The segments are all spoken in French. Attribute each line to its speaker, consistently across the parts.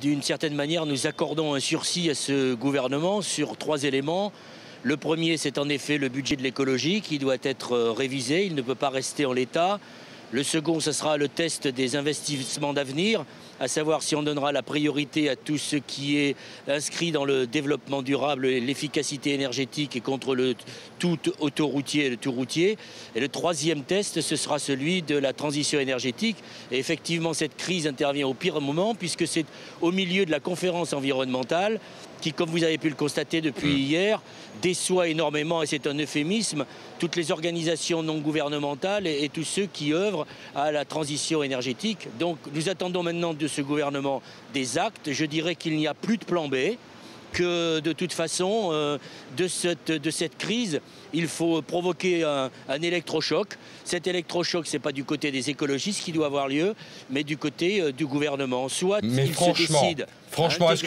Speaker 1: d'une certaine manière, nous accordons un sursis à ce gouvernement sur 3 éléments. Le premier, c'est en effet le budget de l'écologie qui doit être révisé. Il ne peut pas rester en l'état. Le second, ce sera le test des investissements d'avenir, à savoir si on donnera la priorité à tout ce qui est inscrit dans le développement durable et l'efficacité énergétique et contre le tout autoroutier et le tout routier. Et le troisième test, ce sera celui de la transition énergétique. Et effectivement, cette crise intervient au pire moment puisque c'est au milieu de la conférence environnementale qui, comme vous avez pu le constater depuis hier, déçoit énormément, et c'est un euphémisme, toutes les organisations non gouvernementales et tous ceux qui œuvrent à la transition énergétique. Donc nous attendons maintenant de ce gouvernement des actes. Je dirais qu'il n'y a plus de plan B, que de toute façon, de cette crise, il faut provoquer un électrochoc. Cet électrochoc, ce n'est pas du côté des écologistes qui doit avoir lieu, mais du côté du gouvernement. Soit
Speaker 2: mais
Speaker 1: il se décide.
Speaker 2: Franchement, est-ce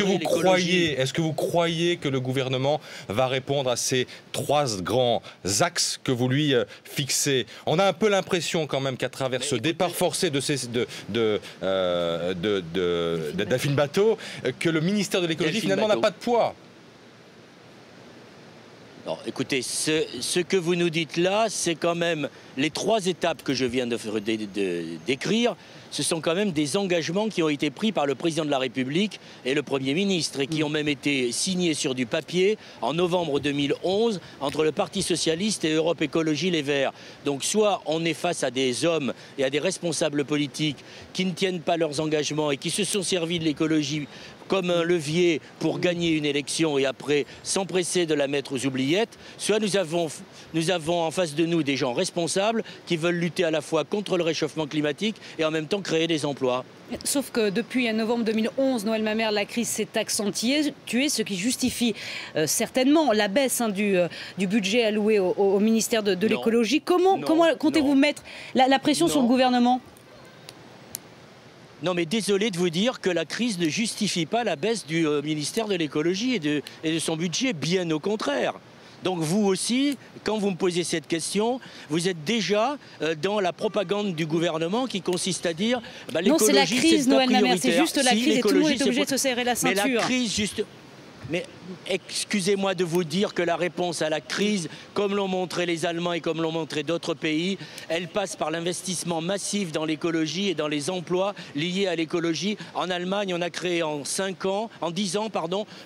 Speaker 2: que vous croyez que le gouvernement va répondre à ces 3 grands axes que vous lui fixez? On a un peu l'impression quand même qu'à travers ce départ forcé de Delphine Batho, que le ministère de l'écologie finalement n'a pas de poids.
Speaker 1: Non, écoutez, ce que vous nous dites là, c'est quand même les 3 étapes que je viens de décrire. Ce sont quand même des engagements qui ont été pris par le président de la République et le Premier ministre et qui ont même été signés sur du papier en novembre 2011 entre le Parti socialiste et Europe Écologie Les Verts. Donc soit on est face à des hommes et à des responsables politiques qui ne tiennent pas leurs engagements et qui se sont servis de l'écologie comme un levier pour gagner une élection et après s'empresser de la mettre aux oubliettes, soit nous avons en face de nous des gens responsables qui veulent lutter à la fois contre le réchauffement climatique et en même temps créer des emplois.
Speaker 3: Sauf que depuis novembre 2011, Noël Mamère, la crise s'est accentuée, ce qui justifie certainement la baisse du budget alloué au ministère de l'écologie. Comment comptez-vous mettre la pression sur le gouvernement ?
Speaker 1: Non, mais désolé de vous dire que la crise ne justifie pas la baisse du ministère de l'écologie et de son budget, bien au contraire. Donc vous aussi, quand vous me posez cette question, vous êtes déjà dans la propagande du gouvernement qui consiste à dire l'écologie,
Speaker 3: non, c'est la crise, Noël Mamère, c'est juste la crise et tout le monde est obligé de se serrer la ceinture.
Speaker 1: Mais la crise, juste... Mais excusez-moi de vous dire que la réponse à la crise, comme l'ont montré les Allemands et comme l'ont montré d'autres pays, elle passe par l'investissement massif dans l'écologie et dans les emplois liés à l'écologie. En Allemagne, on a créé en 10 ans,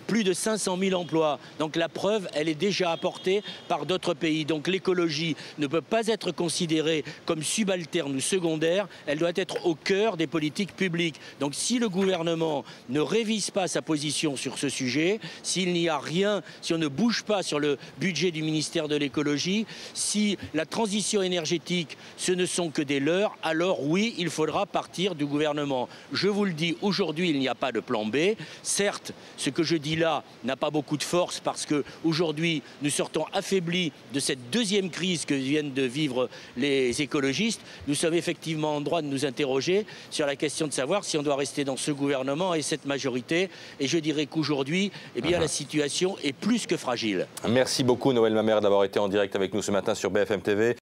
Speaker 1: plus de 500 000 emplois. Donc la preuve, elle est déjà apportée par d'autres pays. Donc l'écologie ne peut pas être considérée comme subalterne ou secondaire, elle doit être au cœur des politiques publiques. Donc si le gouvernement ne révise pas sa position sur ce sujet, s'il n'y a rien, si on ne bouge pas sur le budget du ministère de l'écologie, si la transition énergétique, ce ne sont que des leurres, alors oui, il faudra partir du gouvernement. Je vous le dis, aujourd'hui, il n'y a pas de plan B. Certes, ce que je dis là n'a pas beaucoup de force parce qu'aujourd'hui, nous sortons affaiblis de cette deuxième crise que viennent de vivre les écologistes. Nous sommes effectivement en droit de nous interroger sur la question de savoir si on doit rester dans ce gouvernement et cette majorité. Et je dirais qu'aujourd'hui, eh bien, la situation est plus que fragile.
Speaker 2: Merci beaucoup Noël Mamère d'avoir été en direct avec nous ce matin sur BFM TV.